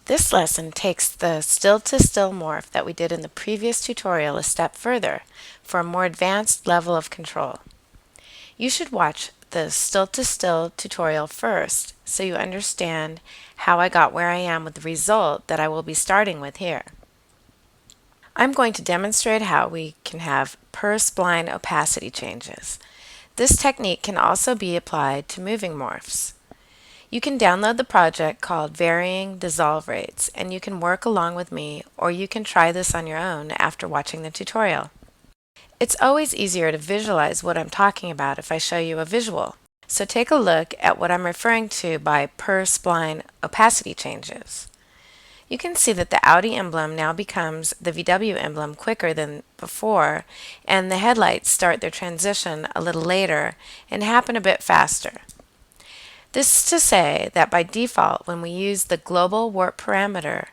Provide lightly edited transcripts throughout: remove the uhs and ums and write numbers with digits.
This lesson takes the still-to-still morph that we did in the previous tutorial a step further for a more advanced level of control. You should watch the still-to-still tutorial first so you understand how I got where I am with the result that I will be starting with here. I'm going to demonstrate how we can have per-spline opacity changes. This technique can also be applied to moving morphs. You can download the project called Varying Dissolve Rates, and you can work along with me, or you can try this on your own after watching the tutorial. It's always easier to visualize what I'm talking about if I show you a visual. So take a look at what I'm referring to by per spline opacity changes. You can see that the Audi emblem now becomes the VW emblem quicker than before, and the headlights start their transition a little later and happen a bit faster. This is to say that by default, when we use the global warp parameter,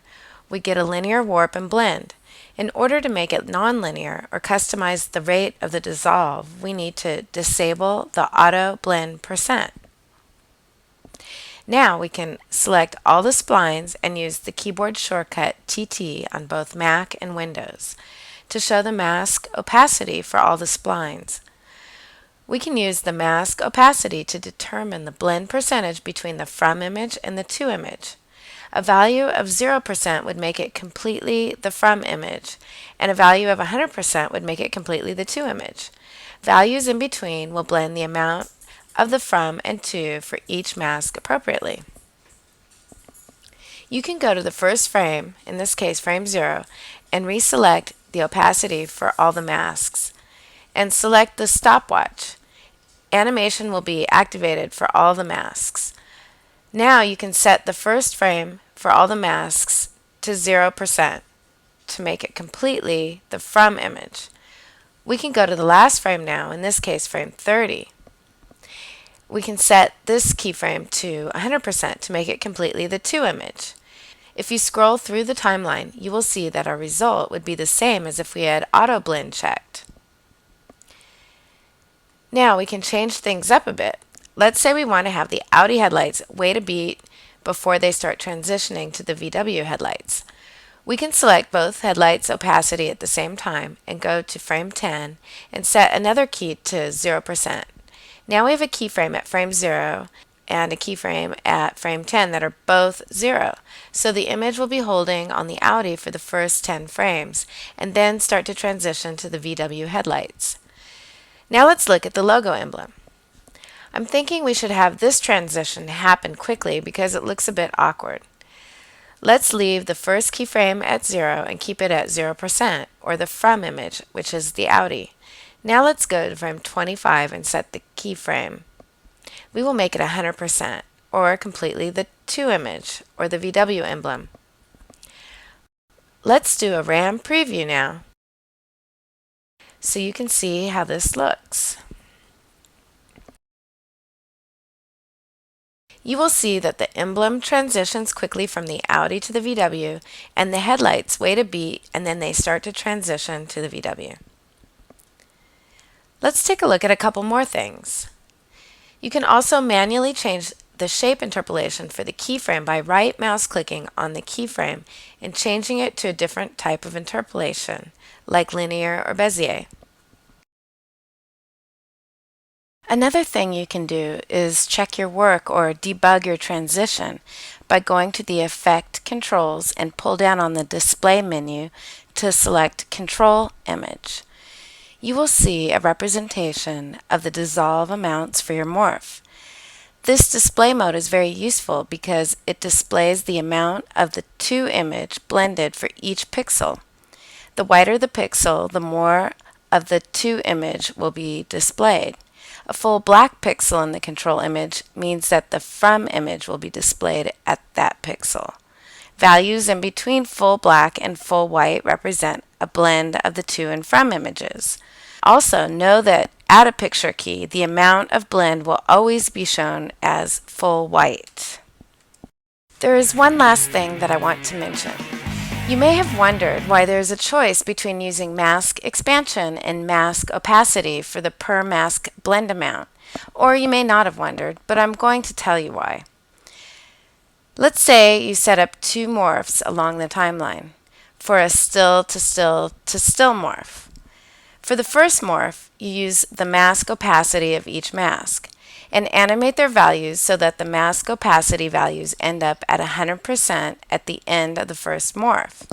we get a linear warp and blend. In order to make it nonlinear or customize the rate of the dissolve, we need to disable the auto blend %. Now we can select all the splines and use the keyboard shortcut TT on both Mac and Windows to show the mask opacity for all the splines. We can use the mask opacity to determine the blend percentage between the from image and the to image. A value of 0% would make it completely the from image, and a value of 100% would make it completely the to image. Values in between will blend the amount of the from and to for each mask appropriately. You can go to the first frame, in this case frame 0, and reselect the opacity for all the masks, and select the stopwatch. Animation will be activated for all the masks. Now you can set the first frame for all the masks to 0% to make it completely the from image. We can go to the last frame now, in this case frame 30. We can set this keyframe to 100% to make it completely the to image. If you scroll through the timeline, you will see that our result would be the same as if we had auto blend checked. Now we can change things up a bit. Let's say we want to have the Audi headlights wait a beat before they start transitioning to the VW headlights. We can select both headlights opacity at the same time and go to frame 10 and set another key to 0%. Now we have a keyframe at frame 0 and a keyframe at frame 10 that are both 0. So the image will be holding on the Audi for the first 10 frames and then start to transition to the VW headlights. Now let's look at the logo emblem. I'm thinking we should have this transition happen quickly because it looks a bit awkward. Let's leave the first keyframe at 0 and keep it at 0%, or the from image, which is the Audi. Now let's go to frame 25 and set the keyframe. We will make it 100%, or completely the to image, or the VW emblem. Let's do a RAM preview now, so you can see how this looks. You will see that the emblem transitions quickly from the Audi to the VW, and the headlights wait a beat and then they start to transition to the VW. Let's take a look at a couple more things. You can also manually change the shape interpolation for the keyframe by right mouse clicking on the keyframe and changing it to a different type of interpolation, like linear or Bezier. Another thing you can do is check your work or debug your transition by going to the Effect Controls and pull down on the Display menu to select Control Image. You will see a representation of the dissolve amounts for your morph. This display mode is very useful because it displays the amount of the to image blended for each pixel. The whiter the pixel, the more of the to image will be displayed. A full black pixel in the control image means that the from image will be displayed at that pixel. Values in between full black and full white represent a blend of the to and from images. Also, know that at a picture key, the amount of blend will always be shown as full white. There is one last thing that I want to mention. You may have wondered why there is a choice between using mask expansion and mask opacity for the per mask blend amount, or you may not have wondered, but I'm going to tell you why. Let's say you set up two morphs along the timeline for a still to still to still morph. For the first morph, you use the mask opacity of each mask and animate their values so that the mask opacity values end up at 100% at the end of the first morph.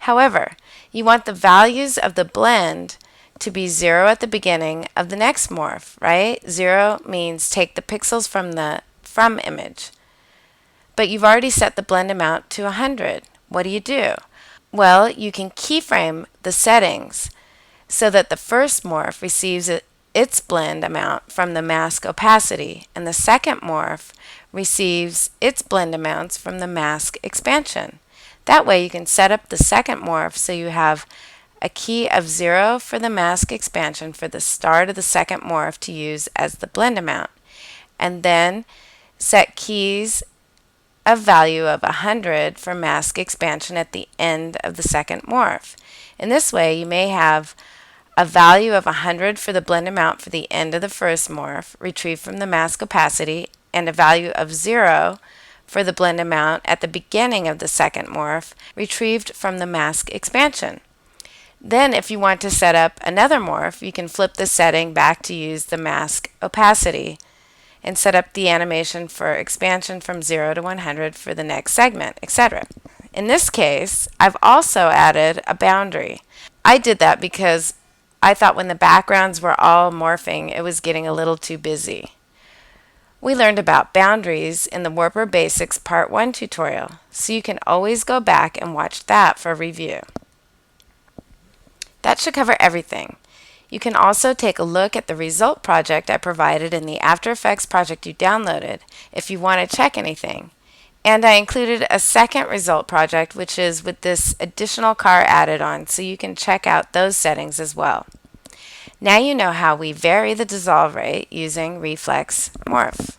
However, you want the values of the blend to be 0 at the beginning of the next morph, right? 0 means take the pixels from the from image. But you've already set the blend amount to 100. What do? Well, you can keyframe the settings so that the first morph receives its blend amount from the mask opacity, and the second morph receives its blend amounts from the mask expansion. That way you can set up the second morph so you have a key of 0 for the mask expansion for the start of the second morph to use as the blend amount, and then set keys of value of 100 for mask expansion at the end of the second morph. In this way, you may have a value of 100 for the blend amount for the end of the first morph, retrieved from the mask opacity, and a value of 0 for the blend amount at the beginning of the second morph, retrieved from the mask expansion. Then, if you want to set up another morph, you can flip the setting back to use the mask opacity and set up the animation for expansion from 0 to 100 for the next segment, etc. In this case, I've also added a boundary. I did that because I thought when the backgrounds were all morphing, it was getting a little too busy. We learned about boundaries in the Warper Basics Part 1 tutorial, so you can always go back and watch that for review. That should cover everything. You can also take a look at the result project I provided in the After Effects project you downloaded if you want to check anything. And I included a second result project, which is with this additional car added on, so you can check out those settings as well. Now you know how we vary the dissolve rate using Reflex Morph.